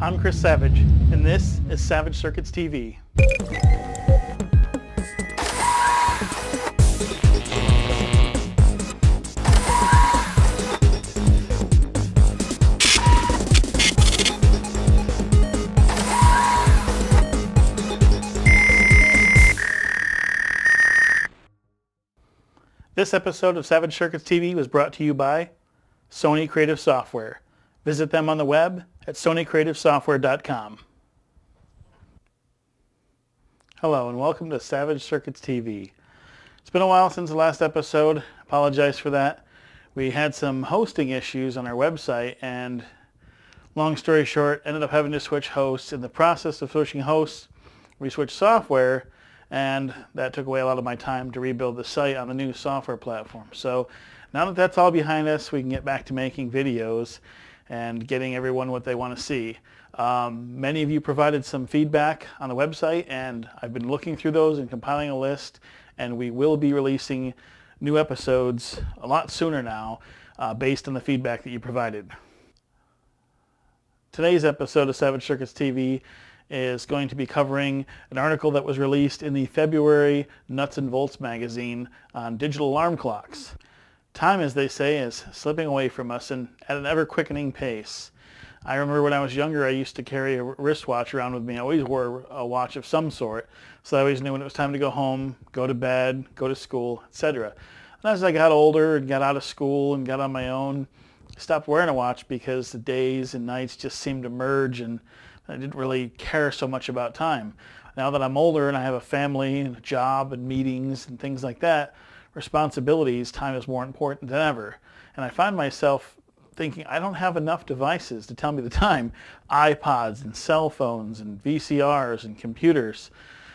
I'm Chris Savage, and this is Savage Circuits TV. This episode of Savage Circuits TV was brought to you by Sony Creative Software. Visit them on the web at sonycreativesoftware.com. Hello and welcome to Savage Circuits TV. It's been a while since the last episode. Apologize for that. We had some hosting issues on our website, and long story short, ended up having to switch hosts. In the process of switching hosts, we switched software, and that took away a lot of my time to rebuild the site on the new software platform. So now that that's all behind us, we can get back to making videos and getting everyone what they want to see. Many of you provided some feedback on the website, and I've been looking through those and compiling a list, and we will be releasing new episodes a lot sooner now based on the feedback that you provided. Today's episode of Savage Circuits TV is going to be covering an article that was released in the February Nuts and Bolts magazine on digital alarm clocks. Time, as they say, is slipping away from us and at an ever-quickening pace. I remember when I was younger, I used to carry a wristwatch around with me. I always wore a watch of some sort, so I always knew when it was time to go home, go to bed, go to school, etc. And as I got older and got out of school and got on my own, I stopped wearing a watch because the days and nights just seemed to merge, and I didn't really care so much about time. Now that I'm older and I have a family and a job and meetings and things like that, responsibilities, time is more important than ever. And I find myself thinking I don't have enough devices to tell me the time. iPods and cell phones and VCRs and computers.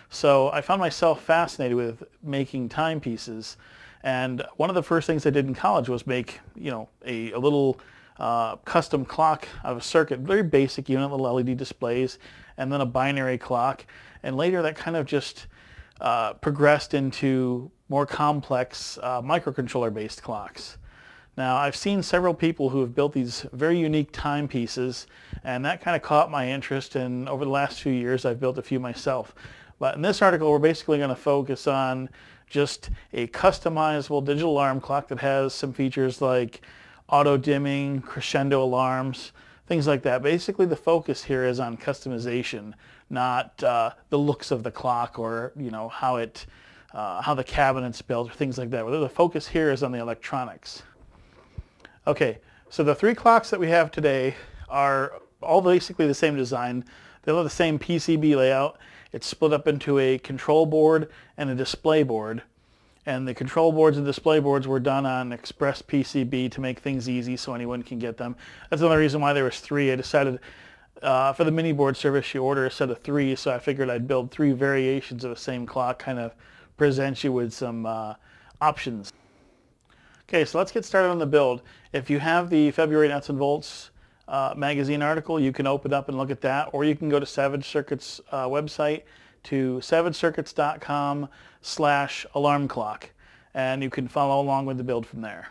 So I found myself fascinated with making timepieces. And one of the first things I did in college was make, a little custom clock out of a circuit, very basic unit, little LED displays, and then a binary clock. And later that kind of just progressed into more complex microcontroller-based clocks. Now, I've seen several people who have built these very unique timepieces, and that kind of caught my interest, and over the last few years I've built a few myself. But in this article we're basically going to focus on just a customizable digital alarm clock that has some features like auto dimming, crescendo alarms, things like that. Basically the focus here is on customization, not the looks of the clock or how the cabinet's built or things like that. The focus here is on the electronics. Okay, so the three clocks that we have today are all basically the same design. They have the same PCB layout. It's split up into a control board and a display board. And the control boards and display boards were done on express PCB to make things easy so anyone can get them. That's another reason why there was three. I decided for the mini board service you order a set of three, so I figured I'd build three variations of the same clock, kind of present you with some options. Okay, so let's get started on the build. If you have the February Nuts and Bolts magazine article, you can open up and look at that, or you can go to Savage Circuits website to savagecircuits.com/alarm clock, and you can follow along with the build from there.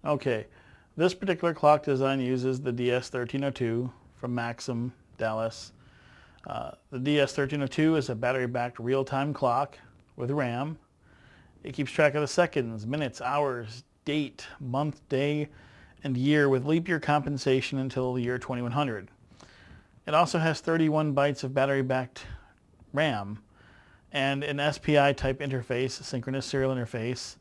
Okay, this particular clock design uses the DS1302 from Maxim, Dallas. The DS1302 is a battery-backed real-time clock with RAM. It keeps track of the seconds, minutes, hours, date, month, day, and year with leap year compensation until the year 2100. It also has 31 bytes of battery-backed RAM and an SPI type interface, a synchronous serial interface.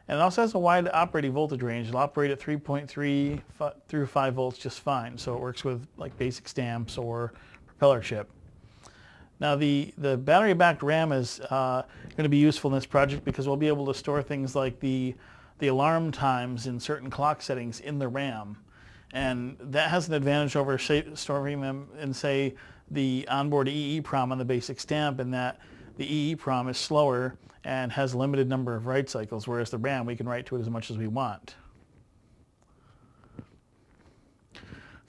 And it also has a wide operating voltage range. It'll operate at 3.3 through 5 volts just fine. So it works with like basic stamps or propeller chip. Now the battery-backed RAM is going to be useful in this project because we'll be able to store things like the alarm times in certain clock settings in the RAM. And that has an advantage over storing them in, say, the onboard EEPROM on the basic stamp, in that the EEPROM is slower and has a limited number of write cycles, whereas the RAM, we can write to it as much as we want.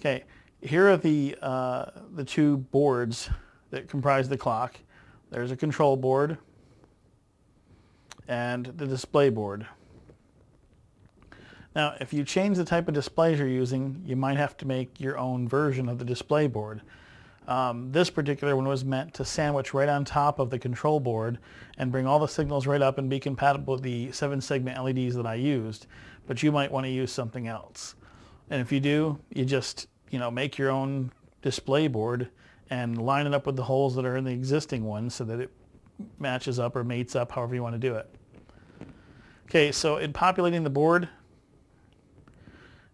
Okay, here are the two boards that comprise the clock. There's a control board and the display board. Now, if you change the type of displays you're using, you might have to make your own version of the display board. This particular one was meant to sandwich right on top of the control board and bring all the signals right up and be compatible with the 7-segment LEDs that I used, but you might want to use something else. And if you do, you just, make your own display board and line it up with the holes that are in the existing one so that it matches up or mates up, however you want to do it. Okay, so in populating the board,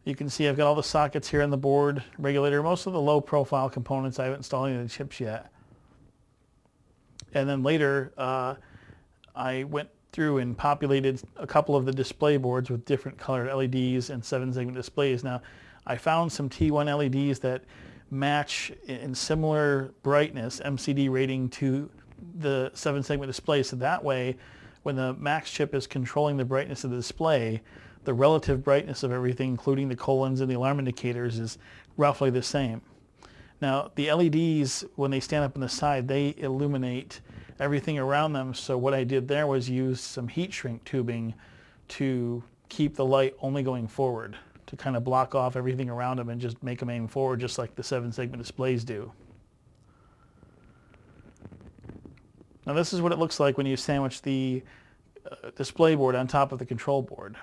you can see I've got all the sockets here on the board regulator. Most of the low profile components I haven't installed any of the chips yet. And then later I went through and populated a couple of the display boards with different colored LEDs and 7-segment displays. Now I found some T1 LEDs that match in similar brightness, MCD rating, to the 7-segment display, so that way when the max chip is controlling the brightness of the display, the relative brightness of everything, including the colons and the alarm indicators, is roughly the same. Now, the LEDs, when they stand up on the side, they illuminate everything around them, so what I did there was use some heat shrink tubing to keep the light only going forward, to kind of block off everything around them and just make them aim forward, just like the 7-segment displays do. Now, this is what it looks like when you sandwich the display board on top of the control board.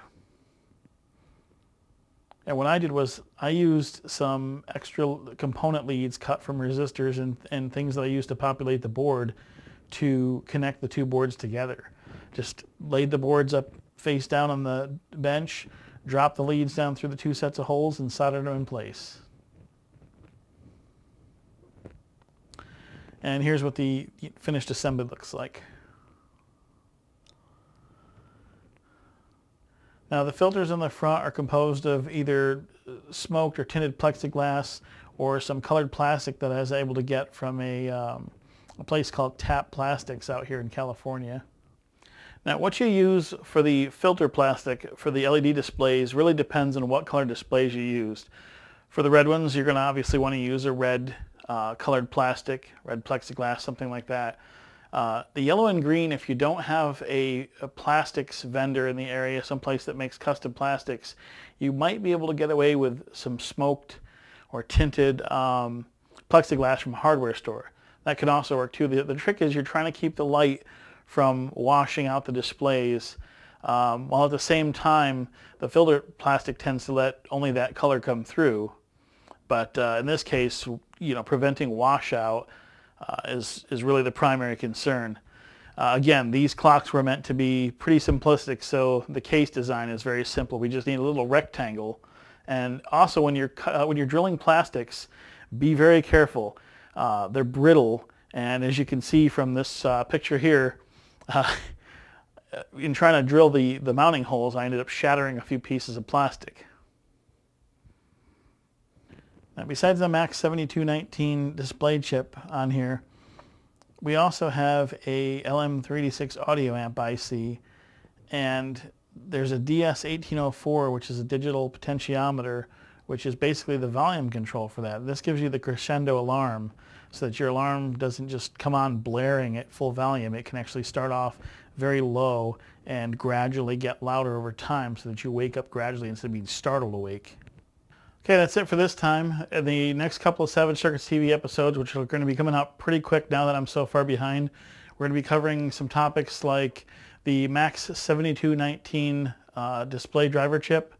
And what I did was I used some extra component leads cut from resistors and things that I used to populate the board to connect the two boards together. Just laid the boards up face down on the bench, dropped the leads down through the two sets of holes, and soldered them in place. And here's what the finished assembly looks like. Now the filters on the front are composed of either smoked or tinted plexiglass or some colored plastic that I was able to get from a place called Tap Plastics out here in California. Now what you use for the filter plastic for the LED displays really depends on what color displays you used. For the red ones, you're going to obviously want to use a red colored plastic, red plexiglass, something like that. The yellow and green, if you don't have a plastics vendor in the area, someplace that makes custom plastics, you might be able to get away with some smoked or tinted plexiglass from a hardware store. That can also work too. The trick is you're trying to keep the light from washing out the displays, while at the same time the filter plastic tends to let only that color come through. But in this case, preventing washout is really the primary concern. Again, these clocks were meant to be pretty simplistic, so the case design is very simple. We just need a little rectangle. And also, when you're drilling plastics, be very careful. They're brittle, and as you can see from this picture here, in trying to drill the mounting holes, I ended up shattering a few pieces of plastic. Now, besides the Max 7219 display chip on here, we also have a LM386 audio amp IC, and there's a DS1804, which is a digital potentiometer, which is basically the volume control for that. This gives you the crescendo alarm so that your alarm doesn't just come on blaring at full volume. It can actually start off very low and gradually get louder over time so that you wake up gradually instead of being startled awake. Okay, that's it for this time. In the next couple of Savage Circuits TV episodes, which are going to be coming out pretty quick now that I'm so far behind, we're going to be covering some topics like the Max 7219 display driver chip.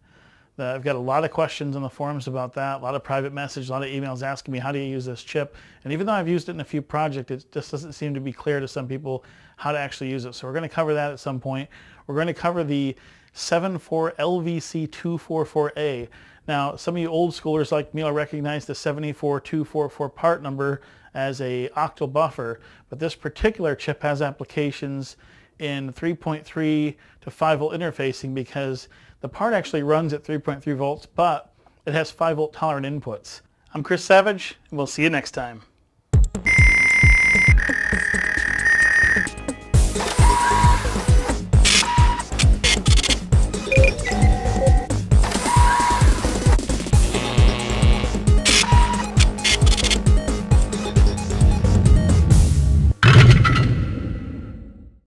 I've got a lot of questions in the forums about that, a lot of private messages, a lot of emails asking me how do you use this chip. And even though I've used it in a few projects, it just doesn't seem to be clear to some people how to actually use it. So we're going to cover that at some point. We're going to cover the 74 LVC244A. Now, some of you old schoolers like me will recognize the 74244 part number as a octal buffer, but this particular chip has applications in 3.3 to 5 volt interfacing because the part actually runs at 3.3 volts, but it has 5 volt tolerant inputs. I'm Chris Savage, and we'll see you next time.